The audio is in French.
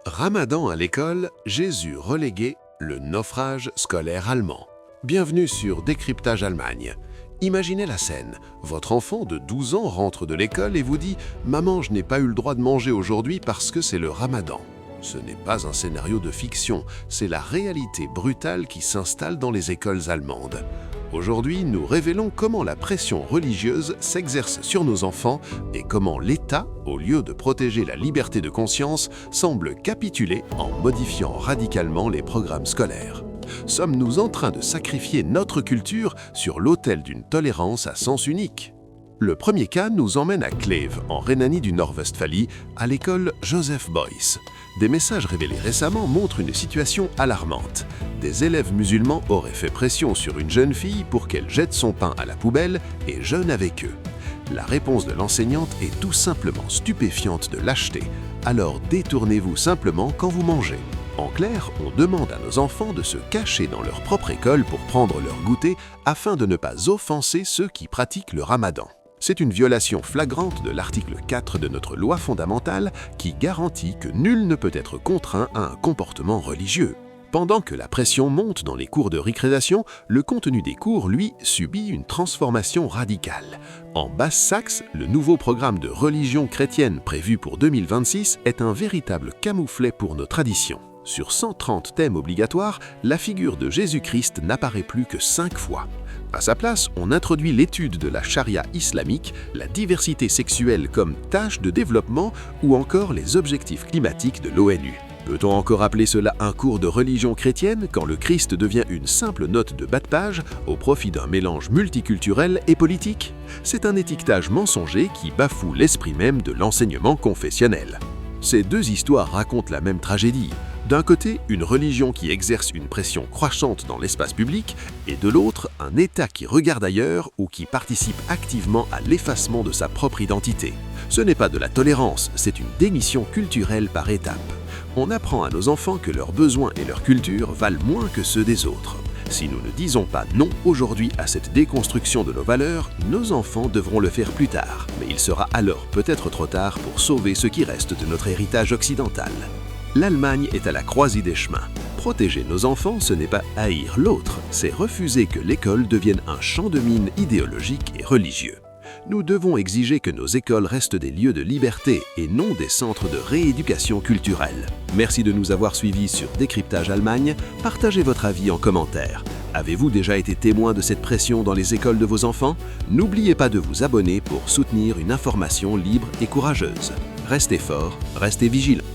Ramadan à l'école, Jésus relégué, le naufrage scolaire allemand. Bienvenue sur Décryptage Allemagne. Imaginez la scène. Votre enfant de 12 ans rentre de l'école et vous dit « Maman, je n'ai pas eu le droit de manger aujourd'hui parce que c'est le Ramadan ». Ce n'est pas un scénario de fiction, c'est la réalité brutale qui s'installe dans les écoles allemandes. Aujourd'hui, nous révélons comment la pression religieuse s'exerce sur nos enfants et comment l'État, au lieu de protéger la liberté de conscience, semble capituler en modifiant radicalement les programmes scolaires. Sommes-nous en train de sacrifier notre culture sur l'autel d'une tolérance à sens unique ? Le premier cas nous emmène à Kleve, en Rhénanie du Nord-Westphalie, à l'école Joseph Beuys. Des messages révélés récemment montrent une situation alarmante. Des élèves musulmans auraient fait pression sur une jeune fille pour qu'elle jette son pain à la poubelle et jeûne avec eux. La réponse de l'enseignante est tout simplement stupéfiante de lâcheté. Alors détournez-vous simplement quand vous mangez. En clair, on demande à nos enfants de se cacher dans leur propre école pour prendre leur goûter afin de ne pas offenser ceux qui pratiquent le ramadan. C'est une violation flagrante de l'article 4 de notre loi fondamentale qui garantit que nul ne peut être contraint à un comportement religieux. Pendant que la pression monte dans les cours de récréation, le contenu des cours, lui, subit une transformation radicale. En Basse-Saxe, le nouveau programme de religion chrétienne prévu pour 2026 est un véritable camouflet pour nos traditions. Sur 130 thèmes obligatoires, la figure de Jésus-Christ n'apparaît plus que 5 fois. À sa place, on introduit l'étude de la charia islamique, la diversité sexuelle comme tâche de développement ou encore les objectifs climatiques de l'ONU. Peut-on encore appeler cela un cours de religion chrétienne quand le Christ devient une simple note de bas de page au profit d'un mélange multiculturel et politique ? C'est un étiquetage mensonger qui bafoue l'esprit même de l'enseignement confessionnel. Ces deux histoires racontent la même tragédie. D'un côté, une religion qui exerce une pression croissante dans l'espace public, et de l'autre, un État qui regarde ailleurs ou qui participe activement à l'effacement de sa propre identité. Ce n'est pas de la tolérance, c'est une démission culturelle par étapes. On apprend à nos enfants que leurs besoins et leur culture valent moins que ceux des autres. Si nous ne disons pas non aujourd'hui à cette déconstruction de nos valeurs, nos enfants devront le faire plus tard, mais il sera alors peut-être trop tard pour sauver ce qui reste de notre héritage occidental. L'Allemagne est à la croisée des chemins. Protéger nos enfants, ce n'est pas haïr l'autre, c'est refuser que l'école devienne un champ de mine idéologique et religieux. Nous devons exiger que nos écoles restent des lieux de liberté et non des centres de rééducation culturelle. Merci de nous avoir suivis sur Décryptage Allemagne. Partagez votre avis en commentaire. Avez-vous déjà été témoin de cette pression dans les écoles de vos enfants ? N'oubliez pas de vous abonner pour soutenir une information libre et courageuse. Restez forts, restez vigilants.